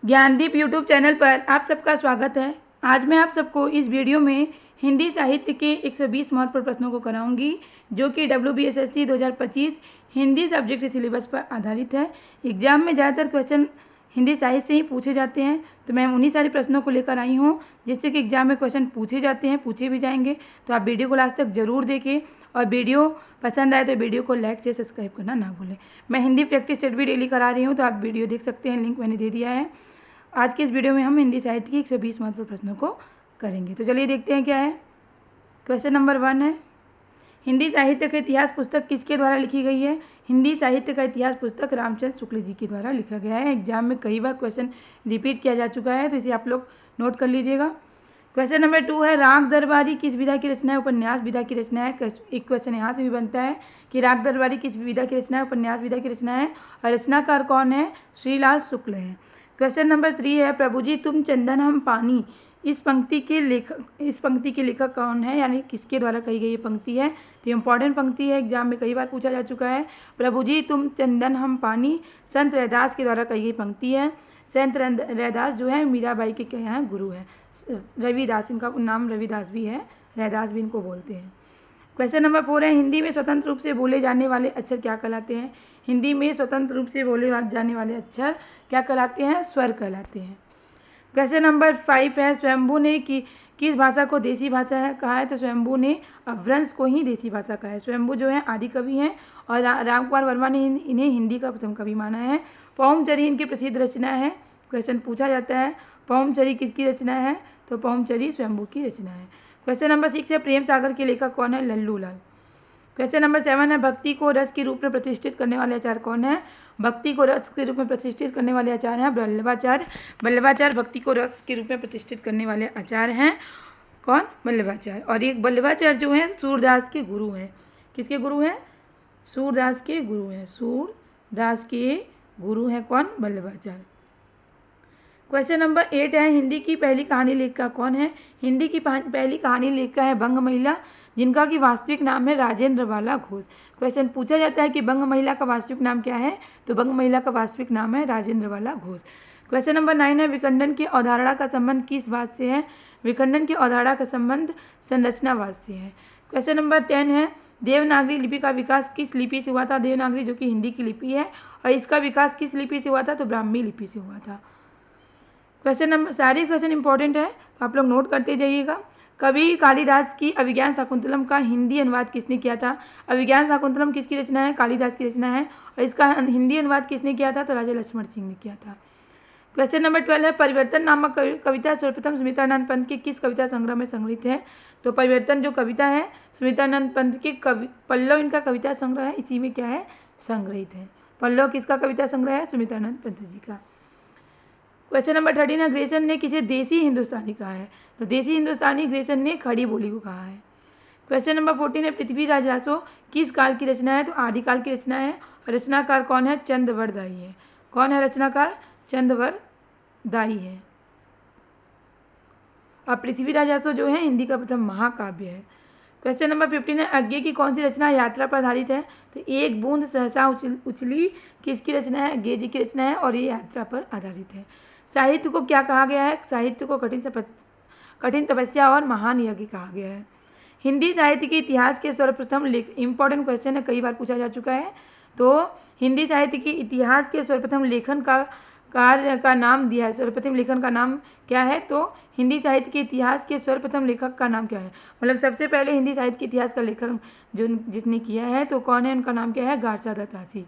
Gyandeep YouTube channel पर आप सबका स्वागत है। आज मैं आप सबको इस वीडियो में हिंदी साहित्य के 120 महत्वपूर्ण प्रश्नों को कराऊंगी, जो कि WBSSC 2025 हिंदी सब्जेक्ट सिलेबस पर आधारित है। एग्जाम में ज़्यादातर क्वेश्चन हिंदी साहित्य से ही पूछे जाते हैं, तो मैं उन्हीं सारे प्रश्नों को लेकर आई हूँ जिससे कि एग्जाम में क्वेश्चन पूछे जाते हैं, पूछे भी जाएंगे। तो आप वीडियो को लास्ट तक ज़रूर देखें और वीडियो पसंद आए तो वीडियो को लाइक से सब्सक्राइब करना ना भूलें। मैं हिंदी प्रैक्टिस सेट भी डेली करा रही हूँ, तो आप वीडियो देख सकते हैं, लिंक मैंने दे दिया है। आज के इस वीडियो में हम हिंदी साहित्य की 120 महत्वपूर्ण प्रश्नों को करेंगे। तो चलिए देखते हैं क्या है। क्वेश्चन नंबर 1 है, हिंदी साहित्य का इतिहास पुस्तक किसके द्वारा लिखी गई है? हिंदी साहित्य का इतिहास पुस्तक रामचंद्र शुक्ल जी के द्वारा लिखा गया है। एग्जाम में कई बार क्वेश्चन रिपीट किया जा चुका है, तो इसे आप लोग नोट कर लीजिएगा। क्वेश्चन नंबर 2 है, राग दरबारी किस विधा की रचना है? उपन्यास विधा की रचना है। एक क्वेश्चन यहाँ से भी बनता है कि राग दरबारी किस विधा की रचना है? उपन्यास विधा की रचना है। और रचनाकार कौन है? श्रीलाल शुक्ल है। क्वेश्चन नंबर 3 है, प्रभु जी तुम चंदन हम पानी, इस पंक्ति के लेखक कौन है? यानी किसके द्वारा कही गई ये पंक्ति है? तो इंपॉर्टेंट पंक्ति है, एग्जाम में कई बार पूछा जा चुका है। प्रभु जी तुम चंदन हम पानी संत रैदास के द्वारा कही गई पंक्ति है। संत रैदास जो है मीराबाई के क्या हैं? गुरु है। रविदास, इनका नाम रविदास भी है, रैदास भी इनको बोलते हैं। क्वेश्चन नंबर 4 है, हिंदी में स्वतंत्र रूप से बोले जाने वाले अक्षर क्या कहलाते हैं? हिंदी में स्वतंत्र रूप से बोले जाने वाले अक्षर क्या कहलाते हैं? स्वर कहलाते हैं। क्वेश्चन नंबर 5 है, स्वयंभू ने किस भाषा को देसी भाषा है कहा है? तो स्वयंभू ने अपभ्रंश को ही देसी भाषा कहा है। स्वयंभू जो है आदि कवि हैं और रामकुमार वर्मा ने इन्हें हिंदी का प्रथम कवि माना है। पहुमचरी इनकी प्रसिद्ध रचना है। क्वेश्चन पूछा जाता है पहुमचरी किसकी रचना है? तो पहुमचरी स्वयंभू की रचना है। क्वेश्चन नंबर 6 है, प्रेम सागर के लेखक कौन है? लल्लू लाल। क्वेश्चन नंबर 7 है, भक्ति को रस के रूप में प्रतिष्ठित करने वाले आचार्य कौन है? भक्ति को रस के रूप में प्रतिष्ठित करने वाले आचार्य हैं वल्लभाचार्य। वल्लभाचार्य भक्ति को रस के रूप में प्रतिष्ठित करने वाले आचार्य हैं। कौन? वल्लभाचार्य। और एक वल्लभाचार्य जो है सूरदास के गुरु हैं। किसके गुरु हैं? सूरदास के गुरु हैं। सूरदास के गुरु हैं कौन? वल्लभाचार्य। क्वेश्चन नंबर 8 है, हिंदी की पहली कहानी लेखिका कौन है? हिंदी की पहली कहानी लेखिका है बंग महिला, जिनका कि वास्तविक नाम है राजेंद्र बाला घोष। क्वेश्चन पूछा जाता है कि बंग महिला का वास्तविक नाम क्या है? तो बंग महिला का वास्तविक नाम है राजेंद्र बाला घोष। क्वेश्चन नंबर 9 है, विखंडन की अवधारणा का संबंध किस बात से है? विखंडन की अवधारणा का संबंध संरचनावाद से है। क्वेश्चन नंबर 10 है, देवनागरी लिपि का विकास किस लिपि से हुआ था? देवनागरी जो कि हिंदी की लिपि है, और इसका विकास किस लिपि से हुआ था? तो ब्राह्मी लिपि से हुआ था। क्वेश्चन नंबर, सारे क्वेश्चन इंपॉर्टेंट है, तो आप लोग नोट करते जाइएगा। कवि कालिदास की अभिज्ञान शाकुंतलम का हिंदी अनुवाद किसने किया था? अभिज्ञान शाकुंतलम किसकी रचना है? कालिदास की रचना है। और इसका हिंदी अनुवाद किसने किया था? तो राजा लक्ष्मण सिंह ने किया था। क्वेश्चन नंबर 12 है, परिवर्तन नामक कविता सर्वप्रथम स्मृतानंद पंत के किस कविता संग्रह में संग्रहित है? तो परिवर्तन जो कविता है स्मृतानंद पंत के पल्लव इनका कविता संग्रह है, इसी में क्या है? संग्रहित है। पल्लव किसका कविता संग्रह है? स्मृतानंद पंत जी का। क्वेश्चन नंबर 13 है, ग्रेसन ने किसे देसी हिंदुस्तानी कहा है? तो देसी हिंदुस्तानी ग्रेसन ने खड़ी बोली को कहा है। क्वेश्चन नंबर 14 है, पृथ्वीराज रासो किस काल की रचना है? तो आदिकाल की रचना है। रचनाकार कौन है? चंद्रवरदाई है। कौन है रचनाकार? चंद्रवरदाई है। और पृथ्वीराज रासो जो है हिंदी का प्रथम महाकाव्य है। क्वेश्चन नंबर 15 है, अज्ञे की कौन सी रचना यात्रा पर आधारित है? तो एक बूंद सहसा उछली किसकी रचना है? अज्ञे जी की रचना है, और ये यात्रा पर आधारित है। साहित्य को क्या कहा गया है? साहित्य को कठिन तपस्या और महान यज्ञ कहा गया है। हिंदी साहित्य के इतिहास के सर्वप्रथम इंपॉर्टेंट क्वेश्चन है, कई बार पूछा जा चुका है। तो हिंदी साहित्य के इतिहास के सर्वप्रथम लेखन का नाम दिया है। सर्वप्रथम लेखन का नाम क्या है? तो हिंदी साहित्य के इतिहास के सर्वप्रथम लेखक का नाम क्या है? मतलब सबसे पहले हिंदी साहित्य के इतिहास का लेखन जिसने किया है, तो कौन है? उनका नाम क्या है? गारसा दत्त हाथी।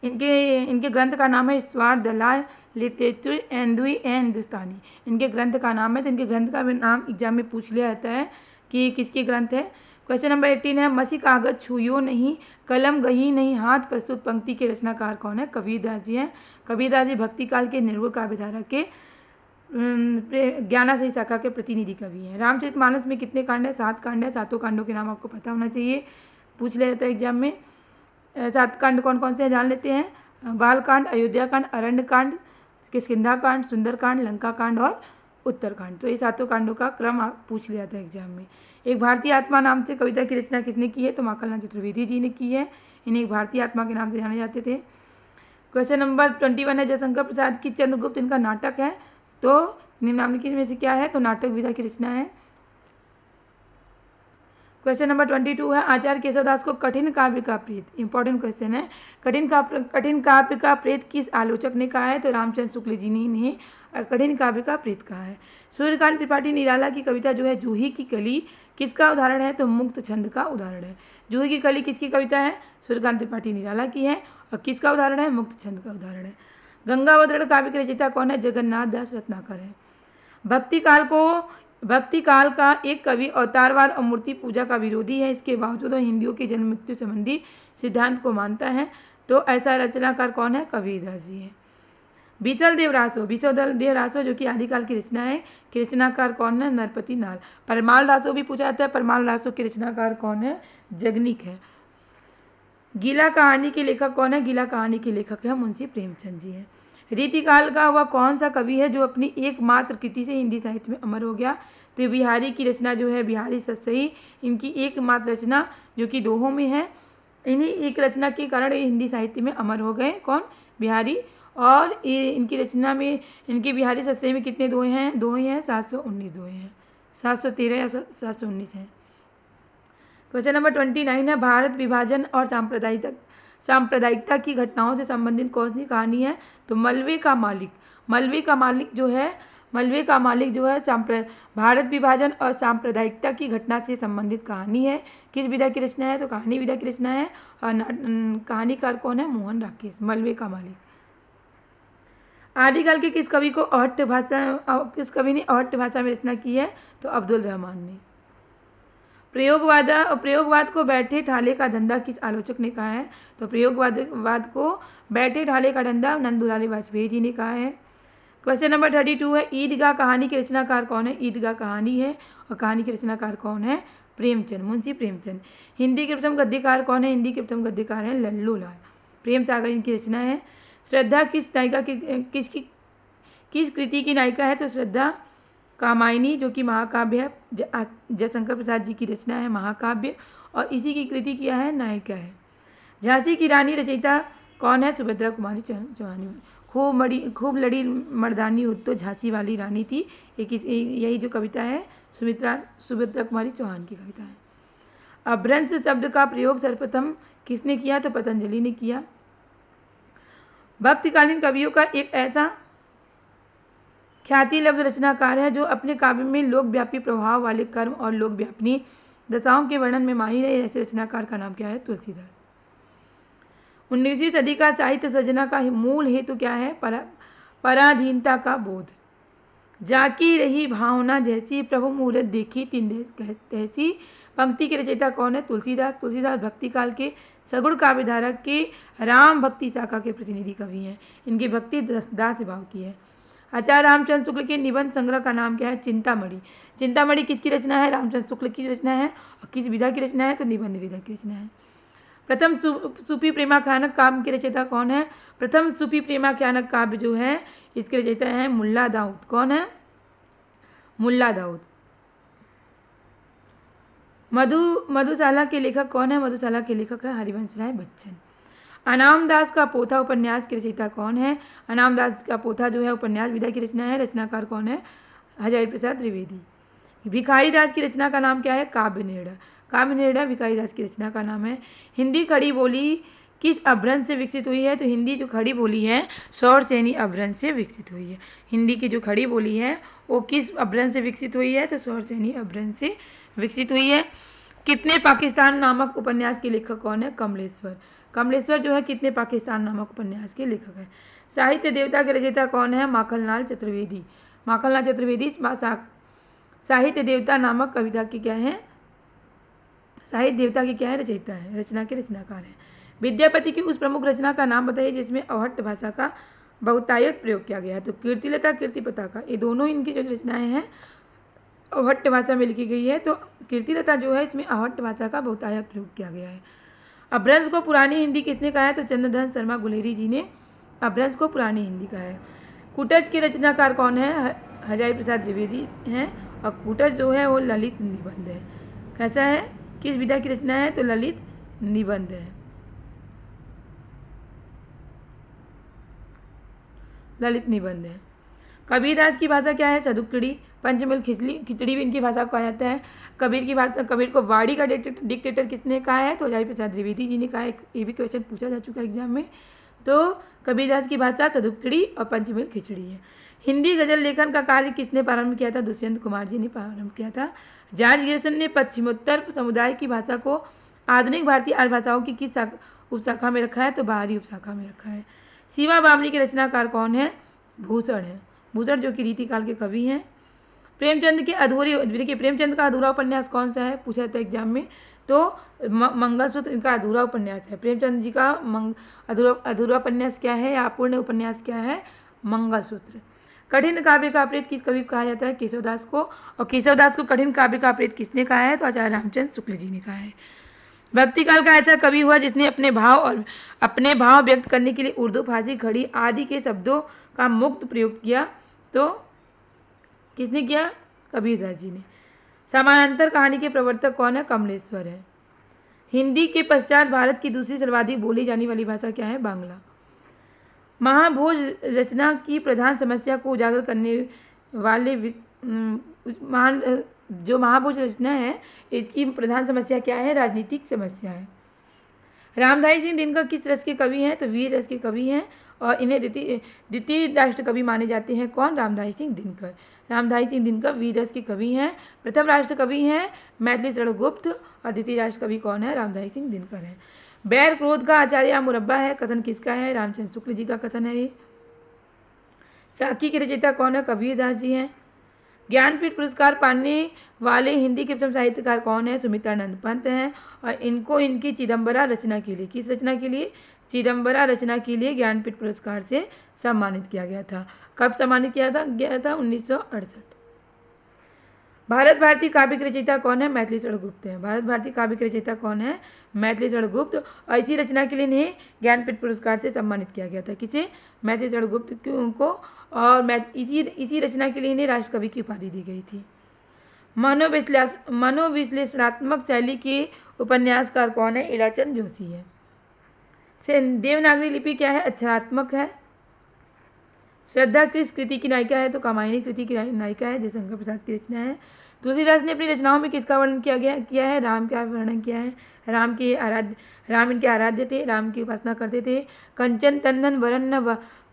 इनके ग्रंथ का नाम है स्वार दलाल लिटरेचर एंदुई एंड हिंदुस्तानी। इनके ग्रंथ का नाम है, तो इनके ग्रंथ का भी नाम एग्जाम में पूछ लिया जाता है कि किसके ग्रंथ है। क्वेश्चन नंबर 18 है, मसी कागज छुयो नहीं, कलम गही नहीं, हाथ प्रस्तुत पंक्ति के रचनाकार कौन है? कबीरदास जी हैं। कबीरदास जी भक्ति काल के निर्गुण काव्यधारा के ज्ञानाशयी शाखा के प्रतिनिधि कवि हैं। रामचरितमानस में कितने कांड है? 7 कांड है। 7 कांडों के नाम आपको पता होना चाहिए, पूछ लिया जाता है एग्जाम में। 7 कांड कौन कौन से हैं जान लेते हैं। बालकांड, अयोध्या कांड, अरण्य कांड, किष्किंधा कांड, सुंदरकांड, लंका कांड और उत्तरकांड। तो ये 7 कांडों का क्रम आप पूछ लिया था एग्जाम में। एक भारतीय आत्मा नाम से कविता की रचना किसने की है? तो माखनलाल चतुर्वेदी जी ने की है। इन्हें एक भारतीय आत्मा के नाम से जाने जाते थे। क्वेश्चन नंबर 21 है जयशंकर प्रसाद की चंद्रगुप्त इनका नाटक है, तो निम्नलिखित में से क्या है, तो नाटक विधा की रचना है। क्वेश्चन नंबर 22 है आचार्य केशवदास को कठिन काव्य का प्रेत, इंपॉर्टेंट क्वेश्चन है। कठिन काव्य का प्रेत किस आलोचक ने कहा है, तो रामचंद्र शुक्ल जी ने कठिन काव्य का प्रेत कहा है। सूर्यकांत त्रिपाठी निराला की कविता जो है जूही की कली किसका उदाहरण है, तो मुक्त छंद का उदाहरण है। जूही की कली किसकी कविता है, सूर्यकांत त्रिपाठी निराला की है, और किसका उदाहरण है, मुक्त छंद का उदाहरण है। गंगावतरण काव्य के रचयिता कौन है, जगन्नाथ दास रत्नाकर है। भक्ति काल का एक कवि अवतारवाद और मूर्ति पूजा का विरोधी है, इसके बावजूद हिंदुओं की जन्म मृत्यु संबंधी सिद्धांत को मानता है, तो ऐसा रचनाकार कौन है, कबीरदास जी है। बीसल देव रासो जो कि आदिकाल की रचना है, कि रचनाकार कौन है, नरपति नाल। परमाल रासो भी पूछा जाता है, परमाल रासो के रचनाकार कौन है, जगनीक है। गीला कहानी के लेखक कौन है, गीला कहानी के लेखक है मुंशी प्रेमचंद जी है। रीतिकाल का वह कौन सा कवि है जो अपनी एकमात्र कृति से हिंदी साहित्य में अमर हो गया, तो बिहारी की रचना जो है बिहारी सतसई, इनकी एकमात्र रचना जो कि दोहों में है, इन्हीं एक रचना के कारण ये हिंदी साहित्य में अमर हो गए, कौन, बिहारी। और इनकी रचना में, इनकी बिहारी सतसई में कितने दोहे हैं, 719 दोहे हैं, 713 या 719 हैं। क्वेश्चन नंबर 29 है भारत विभाजन और सांप्रदायिकता की घटनाओं से संबंधित कौन सी कहानी है, तो मलबे का मालिक जो है भारत विभाजन और सांप्रदायिकता की घटना से संबंधित कहानी है। किस विधा की रचना है, तो कहानी विधा की रचना है, और कहानीकार कौन है, मोहन राकेश। मलबे का मालिक। आदिकाल के किस कवि ने अहट्य भाषा में रचना की है, तो अब्दुल रहमान ने। प्रयोगवाद को बैठे ठाले का धंधा किस आलोचक ने कहा है, तो प्रयोगवाद को बैठे ठाले का धंधा नंदुलाल वाजपेयी जी ने कहा है। क्वेश्चन नंबर 32 है ईदगाह कहानी के रचनाकार कौन है, ईदगाह कहानी है, और कहानी के रचनाकार कौन है, प्रेमचंद, मुंशी प्रेमचंद। हिंदी के प्रथम गद्यकार कौन है, हिंदी के प्रथम गद्यकार हैं लल्लू लाल। प्रेम सागर इनकी रचना है। श्रद्धा किस नायिका किस कृति की नायिका है, तो श्रद्धा कामायनी जो कि महाकाव्य है, जयशंकर प्रसाद जी की रचना है महाकाव्य, और इसी की कृति किया है नायिका है। झांसी की रानी रचयिता कौन है, सुभद्रा कुमारी चौहान। खूब लड़ी मर्दानी हो तो झांसी वाली रानी थी, यही जो कविता है सुभद्रा कुमारी चौहान की कविता है। अभ्रंश शब्द का प्रयोग सर्वप्रथम किसने किया, तो पतंजलि ने किया। भक्तिकालीन कवियों का एक ऐसा ख्याति लब्ध रचनाकार है जो अपने काव्य में लोकव्यापी प्रभाव वाले कर्म और लोकव्यापिनी दशाओं के वर्णन में माहिर है, ऐसे रचनाकार का नाम क्या है, तुलसीदास। 19वीं सदी का साहित्य सृजना का मूल हेतु क्या है, पराधीनता का बोध। जाकी रही भावना जैसी प्रभु मुहूर्त देखी तीन तैसी पंक्ति के रचयिता कौन है, तुलसीदास। तुलसीदास भक्ति काल के सगुण काव्यधारा के राम भक्ति शाखा के प्रतिनिधि कवि हैं। इनकी भक्ति दास भाव की है। आचार्य रामचंद्र शुक्ल के निबंध संग्रह का नाम क्या है, चिंतामणि। चिंतामणि किसकी रचना है, रामचंद्र शुक्ल की रचना है, और किस विधा की रचना है, तो निबंध विधा की रचना है। प्रथम सूफी प्रेमाख्यानक काव्य के रचयिता कौन है, प्रथम सूफी प्रेमाख्यानक काव्य जो है इसके रचयिता है मुल्ला दाऊद। कौन है, मुल्ला दाऊद। मधुशाला के लेखक कौन है, मधुशाला के लेखक है हरिवंश राय बच्चन। अनाम दास का पोथा उपन्यास की रचयिता कौन है, अनाम दास का पोथा जो है उपन्यास विधा की रचना है, रचनाकार कौन है, हजारी प्रसाद द्विवेदी। भिखारी दास की रचना का नाम क्या है, काव्य निर्णय। काव्य निर्णय भिखारी दास की रचना का नाम है। हिंदी खड़ी बोली किस अभ्रंश से विकसित हुई है, तो हिंदी जो खड़ी बोली है सौरसेनी अभ्रंश से विकसित हुई है। हिंदी की जो खड़ी बोली है वो किस अभ्रंश से विकसित हुई है, तो सौरसेनी अभ्रंश से विकसित हुई है। कितने पाकिस्तान नामक उपन्यास के लेखक कौन है, कमलेश्वर। कमलेश्वर जो है कितने पाकिस्तान नामक उपन्यास के लेखक है। साहित्य देवता के रचयिता कौन है, माखनलाल चतुर्वेदी। माखनलाल चतुर्वेदी साहित्य देवता नामक कविता की क्या है, साहित्य देवता की क्या है, रचयिता है, रचना के रचनाकार है। विद्यापति की उस प्रमुख रचना का नाम बताइए जिसमें अहट्य भाषा का बहुतायत प्रयोग किया गया है, तो कीर्तिलता कीर्ति पताका, ये दोनों इनकी जो रचनाएं हैं अहट्य भाषा में लिखी गई है, तो कीर्तिलता जो है इसमें अहट्य भाषा का बहुतायत प्रयोग किया गया है। अभ्रंश को पुरानी हिंदी किसने कहा है, तो चंद्रधन शर्मा गुलेरी जी ने अभ्रंश को पुरानी हिंदी कहा है। कुटज के रचनाकार कौन है, हजारी प्रसाद द्विवेदी हैं, और कुटज जो है वो ललित निबंध है। कैसा है, किस विधा की रचना है, तो ललित निबंध है। 19वीं सदी का साहित्य सृजना का मूल हेतु क्या है, तो रामचंद्र शुक्ल की रचना है। 19वीं सदी का साहित्य सृजना का मूल हेतु क्या है, तो रामचंद्र शुक्ल की रचना है। क्वेश्चन नंबर 33 है भारत विभाजन और सांप्रदायिकता की घटनाओं से संबंधित कौन सी कहानी है, तो किस विधा की रचना है, तो ललित निबंध है। कैसा है, किस विधा की रचना है, तो ललित निबंध है। ललित निबंध है। कबीरदास की भाषा क्या है? चतुक्कड़ी। पंचमल खिचड़ी भी इनकी भाषा को कहा जाता है। कबीर की भाषा, कबीर को वाड़ी का डिक्टेटर किसने कहा है? तो हजारी प्रसाद द्विवेदी जी ने कहा है। ये भी क्वेश्चन पूछा जा चुका है एग्जाम में। तो कबीरदास की भाषा चतुक्कड़ी और पंचमल खिचड़ी है। हिंदी गजल लेखन का कार्य किसने प्रारंभ किया था? दुष्यंत कुमार जी ने प्रारंभ किया था। जॉर्ज गैरिसन ने पश्चिमोत्तर समुदाय की भाषा को आधुनिक भारतीय आर्य भाषाओं की किस उपशाखा में रखा है? तो बाहरी उपशाखा में रखा है। शिवा बामनी के रचनाकार कौन है? भूषण है। भूषण जो कि रीतिकाल के कवि हैं। प्रेमचंद के अधूरी, देखिए प्रेमचंद का अधूरा उपन्यास कौन सा है? पूछा था एग्जाम में। तो मंगलसूत्र इनका अधूरा उपन्यास है। प्रेमचंद जी का अधूरा उपन्यास क्या है या अपूर्ण उपन्यास क्या है? मंगलसूत्र। कठिन काव्य का प्रेत किस कवि को कहा जाता है? केशवदास को। और केशवदास को कठिन काव्य का प्रेत किसने कहा है? तो आचार्य रामचंद्र शुक्ल जी ने कहा है। भक्ति काल का ऐसा कवि हुआ जिसने अपने भाव व्यक्त करने के लिए उर्दू, फारसी, खड़ी आदि के शब्दों का मुक्त प्रयोग किया। तो किसने किया? कबीरदास जी ने। समानांतर कहानी के प्रवर्तक कौन है? कमलेश्वर है। हिंदी के पश्चात भारत की दूसरी सर्वाधिक बोली जाने वाली भाषा क्या है? बांग्ला। महाभोज रचना की प्रधान समस्या को उजागर करने वाले जो महाभोज रचना है इसकी प्रधान समस्या क्या है? राजनीतिक समस्या है। रामधारी सिंह दिनकर किस रस के कवि हैं? तो वीर रस के कवि हैं और इन्हें द्वितीय राष्ट्र कवि माने जाते हैं। कौन? रामधारी सिंह दिनकर। रामधारी सिंह दिनकर वीर रस के कवि हैं। प्रथम राष्ट्र कवि हैं मैथिली शरण गुप्त और द्वितीय राष्ट्र कवि कौन है? रामधारी सिंह दिनकर है। बैर क्रोध का आचार्य मुरब्बा है, कथन किसका है? रामचंद्र शुक्ल जी का कथन है ये। साखी के रचयिता कौन है? कबीरदास जी हैं। ज्ञानपीठ पुरस्कार पाने वाले हिंदी के प्रथम साहित्यकार कौन है? सुमित्रानंद पंत हैं और इनको इनकी चिदम्बरा रचना के लिए, किस रचना के लिए? चिदम्बरा रचना के लिए ज्ञानपीठ पुरस्कार से सम्मानित किया गया था। कब सम्मानित किया था? 1968। भारत भारती काव्य के रचयिता कौन है? मैथिली शरण गुप्त है। भारत भारती काव्य के रचयिता कौन है? मैथिली शरण गुप्त। और इसी रचना के लिए इन्हें ज्ञानपीठ पुरस्कार से सम्मानित किया गया था। किसे? मैथिली शरण गुप्त को। और इसी रचना के लिए इन्हें राष्ट्रकवि की उपाधि दी गई थी। मनोविश्लेषणात्मक शैली के उपन्यासकार कौन है? इलाचंद जोशी है। देवनागरी लिपि क्या है? अक्षरात्मक है। श्रद्धा किस कृति की नायिका है? तो कामायनी कृति की नायिका है, जयशंकर प्रसाद की रचना है। तुलसीदास ने अपनी रचनाओं में किसका वर्णन किया है? राम का वर्णन किया है। राम इनके आराध्य थे, राम की उपासना करते थे। कंचन तंदन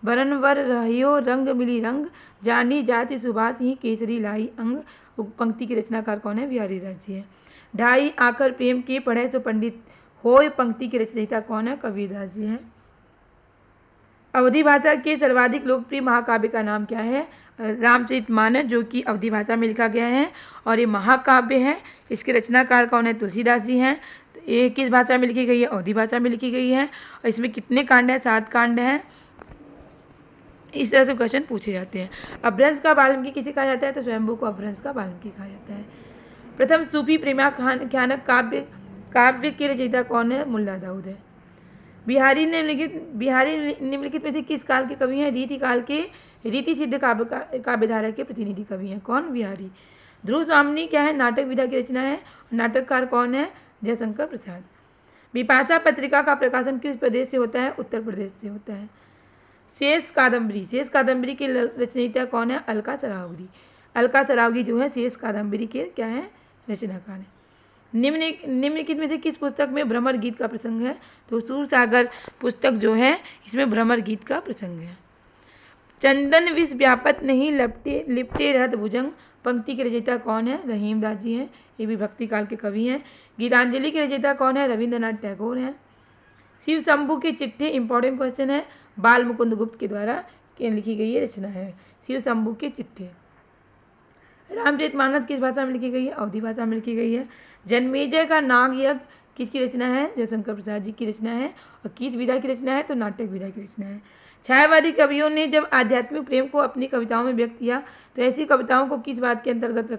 वरन वर रहियो रंग मिली रंग, जानी जाति सुभाष ही केसरी लाई अंग। पंक्ति की रचनाकार कौन है? बिहारी दास जी है। ढाई आकर प्रेम के पढ़े सो पंडित होय, पंक्ति की रचयिता कौन है? कबीरदास जी हैं। अवधी भाषा के सर्वाधिक लोकप्रिय महाकाव्य का नाम क्या है? रामचरितमानस, जो कि अवधी भाषा में लिखा गया है और ये महाकाव्य है। इसके रचनाकार कौन है? तुलसीदास जी हैं। ये किस भाषा में लिखी गई है? अवधी भाषा में लिखी गई है। और इसमें कितने कांड हैं? 7 कांड हैं। इस तरह से क्वेश्चन पूछे जाते हैं। अपभ्रंश का वाल्मीकि किसे कहा जाता है? तो स्वयंभू को अपभ्रंश का वाल्मीकि कहा जाता है। प्रथम सूफी प्रेमाख्यानक काव्य के रचयिता कौन है? मुल्ला दाऊद है। बिहारी निम्नलिखित में से किस काल के कवि हैं? रीति सिद्ध काव्यधारा के प्रतिनिधि कवि हैं। कौन? बिहारी। ध्रुव स्वामिनी क्या है? नाटक विधा की रचना है। नाटककार कौन है? जयशंकर प्रसाद। विपाशा पत्रिका का प्रकाशन किस प्रदेश से होता है? उत्तर प्रदेश से होता है। शेष कादम्बरी के रचयिता कौन है? अलका सरावगी। अलका सरावगी जो है शेष कादम्बरी के क्या है? रचनाकार है। निम्नलिखित में से किस पुस्तक में भ्रमर गीत का प्रसंग है? तो सूरसागर पुस्तक जो है इसमें भ्रमर गीत का प्रसंग है। चंदन विष व्यापत नहीं लिपटे रहत भुजंग, पंक्ति के रचयिता कौन है? रहीमदास जी हैं। ये भी भक्ति काल के कवि हैं। गीतांजलि के रचयिता कौन है? रविंद्रनाथ टैगोर हैं। शिव शंभू के चिट्ठे, इंपॉर्टेंट क्वेश्चन है, बाल मुकुंद गुप्त के द्वारा लिखी गई ये रचना है। शिव शंभू के चिट्ठे। रामचरितमानस किस भाषा में लिखी गई है? अवधी भाषा में लिखी गई है। जन्मेजय का नाग यज्ञ किसकी रचना है? जयशंकर प्रसाद जी की रचना है। और किस विधा की रचना है? तो नाटक विधा की रचना है। छायावादी कवियों ने जब आध्यात्मिक प्रेम को अपनी कविताओं में व्यक्त किया तो ऐसी कविताओं को किस बात के अंतर्गत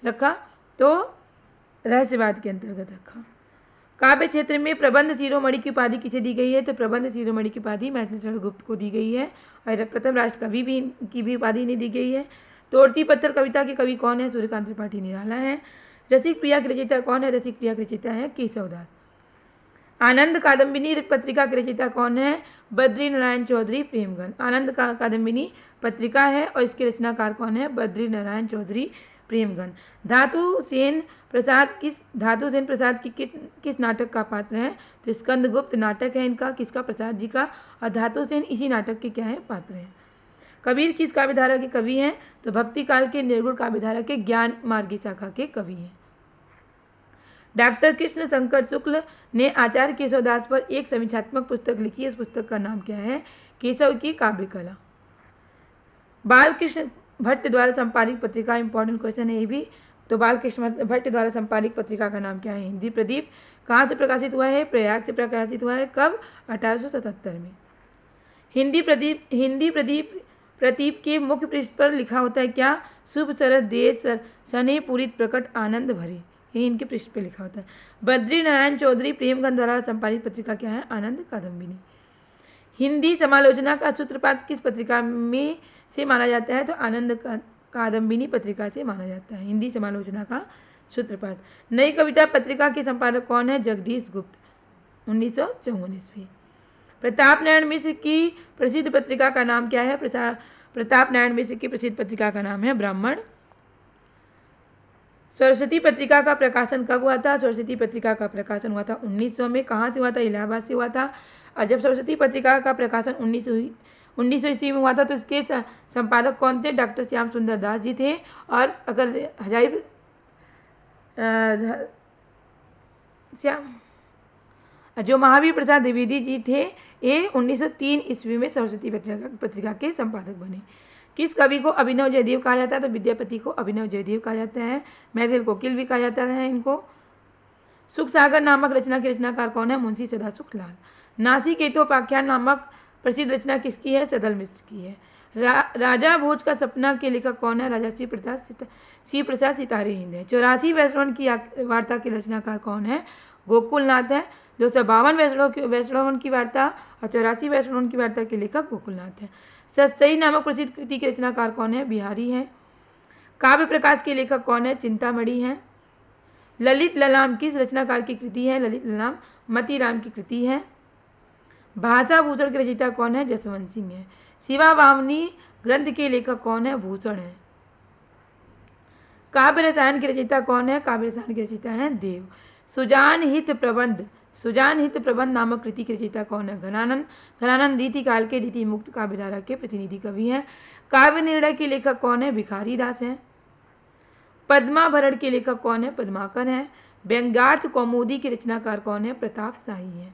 रखा? तो रहस्यवाद के अंतर्गत रखा। काव्य क्षेत्र में प्रबंध शिरोमणि की उपाधि किसे दी गई है? तो प्रबंध शिरोमणि की उपाधि मैथिली शरण गुप्त को दी गई है और प्रथम राष्ट्र कवि की भी उपाधि नहीं दी गई है। तोड़ती पत्थर कविता के कवि कौन है? सूर्यकांत त्रिपाठी निराला है। रसिक प्रिया की रचयिता कौन है? रसिक प्रिया की रचयिता है केशवदास। आनंद कादम्बिनी पत्रिका के रचयिता कौन है? बद्री नारायण चौधरी प्रेमगन। आनंद कादम्बिनी पत्रिका है और इसके रचनाकार कौन है? बद्री नारायण चौधरी प्रेमगन। धातु सेन प्रसाद किस नाटक का पात्र है? तो स्कंदगुप्त नाटक है इनका, किसका? प्रसाद जी का। और धातु सेन इसी नाटक के क्या है? पात्र हैं। कबीर किस काव्यधारा के कवि हैं? तो भक्ति काल के निर्गुण काव्यधारा के ज्ञान मार्गी शाखा के कवि हैं। डॉक्टर कृष्ण शंकर शुक्ल ने आचार्य केशवदास पर एक समीक्षात्मक पुस्तक लिखी। इस पुस्तक का नाम क्या है? केशव की काव्य कला। बालकृष्ण भट्ट द्वारा संपादित पत्रिका, इंपॉर्टेंट क्वेश्चन है ये भी। तो बालकृष्ण भट्ट द्वारा संपादित पत्रिका का नाम क्या है? हिंदी प्रदीप। कहाँ से प्रकाशित हुआ है? प्रयाग से प्रकाशित हुआ है। कब? 1877 में। हिंदी प्रदीप के मुख्य पृष्ठ पर लिखा होता है क्या? शुभ शरद देश सने पूरित प्रकट आनंद भरे, ये इनके पृष्ठ पे लिखा होता है। बद्री नारायण चौधरी प्रेमगन द्वारा संपादित पत्रिका क्या है? आनंद कादम्बिनी। हिंदी समालोचना का सूत्रपात किस पत्रिका में से माना जाता है? तो आनंद कादम्बिनी पत्रिका से माना जाता है हिंदी समालोचना का सूत्रपात। नई कविता पत्रिका के संपादक कौन है? जगदीश गुप्त, 1954 ईस्वी। प्रताप नारायण मिश्र की प्रसिद्ध पत्रिका का नाम क्या है? प्रताप नारायण मिश्र की प्रसिद्ध पत्रिका का नाम है ब्राह्मण। सरस्वती पत्रिका का प्रकाशन कब हुआ था? सरस्वती पत्रिका का प्रकाशन हुआ था 1900 में। कहाँ से हुआ था? इलाहाबाद से हुआ था। और जब सरस्वती पत्रिका का प्रकाशन 1900 ईस्वी में हुआ था तो इसके संपादक कौन थे? डॉक्टर श्याम सुंदर दास जी थे। और अगर जो महावीर प्रसाद द्विवेदी जी थे, ये 1903 ईस्वी में सरस्वती पत्रिका के संपादक बने। किस कवि को अभिनव जयदेव कहा जाता है? तो विद्यापति को अभिनव जयदेव कहा जाता है। मैथिल कोकिल भी कहा जाता है इनको। सुख सागर नामक रचना के रचनाकार कौन है? मुंशी सदा सुख लाल। नासिकेतोपाख्यान नामक प्रसिद्ध रचना किसकी है? सदल मिश्र की है। राजा भोज का सपना के लेखक कौन है? राजा श्री प्रसाद सितारे हिंद है। 84 वैष्णव की वार्ता के रचनाकार कौन है? गोकुलनाथ है। 252 वैष्णव की वार्ता और 84 वैष्णव की वार्ता के लेखक गोकुलनाथ है। सतसई नामक प्रसिद्ध कृति के रचनाकार कौन है? बिहारी है। काव्य प्रकाश के लेखक कौन है? चिंतामणि है। ललित ललाम किस रचनाकार की कृति है? ललित ललाम मतीराम की कृति है। भाषा भूषण के रचयिता कौन है? जसवंत सिंह है। शिवा वामनी ग्रंथ के लेखक कौन है? भूषण है। काव्य रसायन के रचयिता कौन है? काव्य रसायन के रचयिता है देव। सुजान हित प्रबंध नामक कृति के रचयिता कौन है? घनानंद रीति काल के रीति मुक्त काव्यधारा के प्रतिनिधि कवि हैं। काव्य निर्णय के लेखक कौन है? भिखारी दास हैं। पद्माभरण के लेखक कौन है? पद्माकर हैं। व्यंग्यार्थ कौमुदी के रचनाकार कौन है? प्रताप शाही है।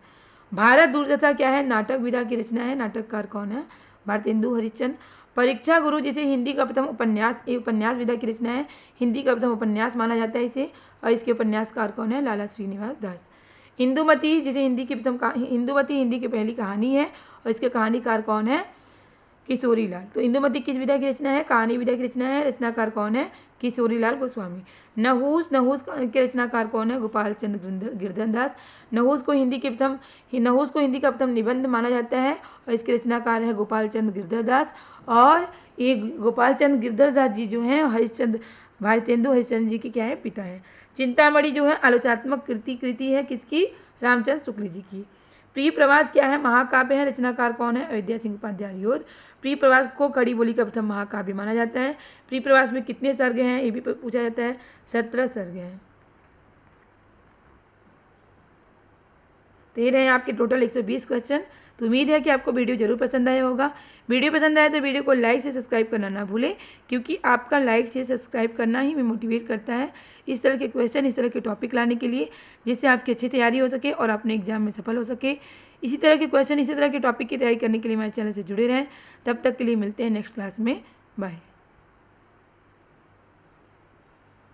भारत दुर्दशा क्या है? नाटक विधा की रचना है। नाटककार कौन है? भारतेंदु हरिश्चंद्र। परीक्षा गुरु जिसे हिंदी का प्रथम उपन्यास विधा की रचना है। हिंदी का प्रथम उपन्यास माना जाता है इसे। और इसके उपन्यासकार कौन है? लाला श्रीनिवास दास। इंदुमती हिंदी की पहली कहानी है और इसके कहानीकार कौन है? किशोरी लाल। तो इंदुमती किस विधा की रचना है? कहानी विधा की रचना है। रचनाकार कौन है? किशोरी लाल गोस्वामी। नहुस के रचनाकार कौन है? गोपाल चंद्र गिरधरदास। नहुस को हिंदी का प्रथम निबंध माना जाता है और इसके रचनाकार है गोपाल चंद्र गिरधरदास। और ये गोपाल चंद्र गिरधरदास जी जो हैं भारतेंदु हरिश्चंद्र जी के क्या है? पिता है। चिंतामणि जो है आलोचनात्मक कृति है किसकी? रामचंद्र शुक्ल जी की। प्रिय प्रवास क्या है? महाकाव्य है। रचनाकार कौन है? अयोध्या सिंह उपाध्याय योध। प्रिय प्रवास को खड़ी बोली का प्रथम महाकाव्य माना जाता है। प्रिय प्रवास में कितने सर्ग हैं? ये भी पूछा जाता है। 17 सर्ग हैं। तो ये रहे आपके टोटल 120 क्वेश्चन। तो उम्मीद है कि आपको वीडियो जरूर पसंद आया होगा। वीडियो पसंद आया तो वीडियो को लाइक से सब्सक्राइब करना ना भूलें, क्योंकि आपका लाइक से सब्सक्राइब करना ही हमें मोटिवेट करता है इस तरह के क्वेश्चन, इस तरह के टॉपिक लाने के लिए, जिससे आपकी अच्छी तैयारी हो सके और अपने एग्जाम में सफल हो सके। इसी तरह के क्वेश्चन, इसी तरह के टॉपिक की तैयारी करने के लिए हमारे चैनल से जुड़े रहें। तब तक के लिए मिलते हैं नेक्स्ट क्लास में। बाय।